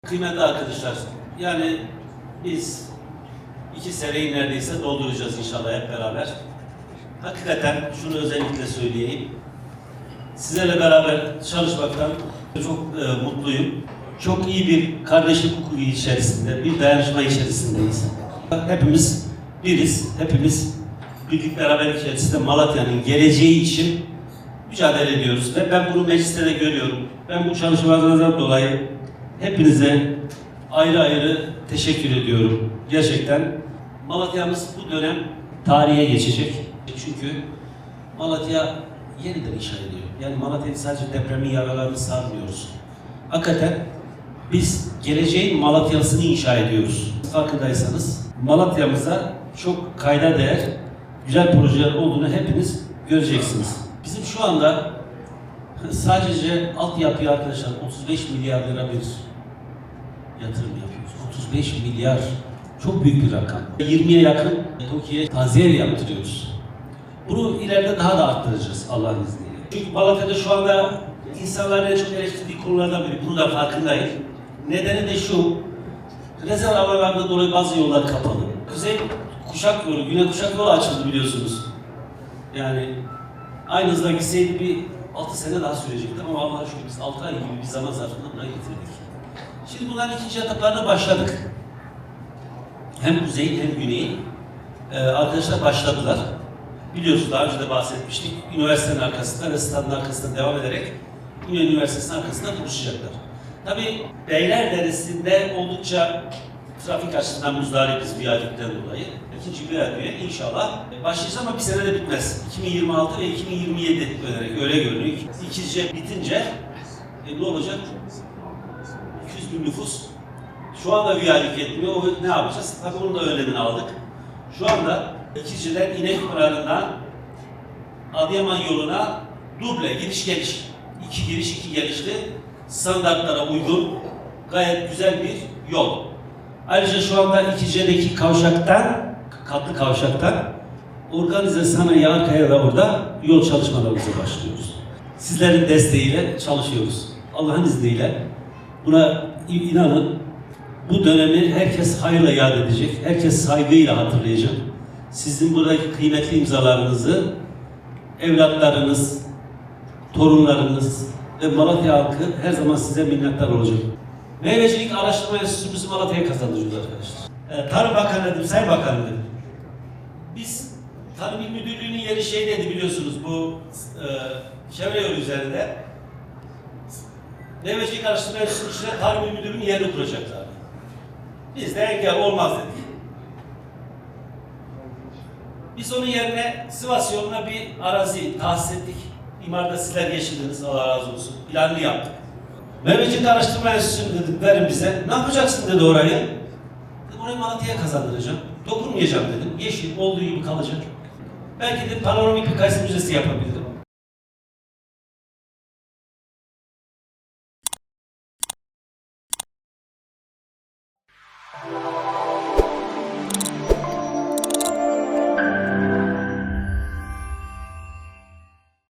Kıymetli arkadaşlar, yani biz 2 seneyi neredeyse dolduracağız inşallah hep beraber. Hakikaten şunu özellikle söyleyeyim. Sizlerle beraber çalışmaktan çok mutluyum. Çok iyi bir kardeşlik hukuku içerisinde, bir dayanışma içerisindeyiz. Hepimiz biriz, hepimiz birlik beraberlik içerisinde Malatya'nın geleceği için mücadele ediyoruz. Ve ben bunu mecliste de görüyorum. Ben bu çalışmalarınızdan dolayı hepinize ayrı ayrı teşekkür ediyorum. Gerçekten Malatya'mız bu dönem tarihe geçecek. Çünkü Malatya yeniden inşa ediyor. Yani Malatya'yı sadece depremin yaralarını sarmıyoruz. Hakikaten biz geleceğin Malatya'sını inşa ediyoruz. Farkındaysanız Malatya'mıza çok kayda değer güzel projeler olduğunu hepiniz göreceksiniz. Bizim şu anda sadece altyapıya arkadaşlar 35 milyar lira bir yatırım yapıyoruz. 35 milyar çok büyük bir rakam. 20'ye yakın TOKİ'ye taziye yaptırıyoruz. Bunu ileride daha da arttıracağız Allah'ın izniyle. Çünkü Malatya'da şu anda insanların en çok eleştirdiği konulardan biri. Bunu da farkındayım. Nedeni de şu, rezerv havalarından dolayı bazı yollar kapalı. Kuzey Kuşak Yolu, Güney Kuşak Yolu açıldı biliyorsunuz. Yani aynı hızla gitseydi bir 6 sene daha sürecekti ama Allah'a şükür biz 6 ay gibi bir zaman zarfında buraya getirdik. Şimdi bunların ikinci etaplarına başladık. Hem kuzeyin hem güneyin arkadaşlar başladılar. Biliyorsunuz daha önce de bahsetmiştik. Üniversitenin arkasında ve stadın arkasında devam ederek İnönü Üniversitesi'nin arkasında buluşacaklar. Tabii Beylerderesi'nde oldukça trafik açısından muzdaribiz viyadükten dolayı. İkinci viyadüğe inşallah başlayacağız ama bir sene de bitmez. 2026 ve 2027 önerek öyle görünüyor. İkizce bitince ne olacak? 200 bin nüfus. Şu anda viyadük yetmiyor. O ne yapacağız? Tabii onun da önlemini aldık. Şu anda İkizce'den İnekpınar'ından Adıyaman yoluna duble giriş geliş. 2 giriş 2 gelişli standartlara uygun gayet güzel bir yol. Ayrıca şu anda İkizce'deki kavşaktan, katlı kavşaktan organize sanayi arkaya da orada yol çalışmalarımıza başlıyoruz. Sizlerin desteğiyle çalışıyoruz. Allah'ın izniyle buna inanın, bu dönemi herkes hayırla yad edecek, herkes saygıyla hatırlayacak. Sizin buradaki kıymetli imzalarınızı evlatlarınız, torunlarınız ve Malatya halkı her zaman size minnettar olacak. Meyvecilik Araştırma Enstitümüzü Malatya'ya kazandırıyoruz arkadaşlar. Tarım Bakanı dedim, Sayın Bakanı dedim. Biz Tarım İl Müdürlüğü'nün yeri şeydeydi biliyorsunuz bu çevre yolu üzerinde. Meyvecilik Araştırma Enstitümüzü içine Tarım İl Müdürlüğü'nün yerini kuracaklar. Biz de engel olmaz dedik. Biz onun yerine Sivas yoluna bir arazi tahsis ettik. İmarda sizler geçirdiniz, Allah razı olsun. Planını yaptık. Meyvecilik Araştırma Enstitüsü'nü dedim, verin bize. Ne yapacaksın dedi orayı. Dedim orayı Malatya'ya kazandıracağım. Dokunmayacağım dedim. Yeşil olduğu gibi kalacak. Belki de panoramik bir Kayseri Müzesi yapabilirim.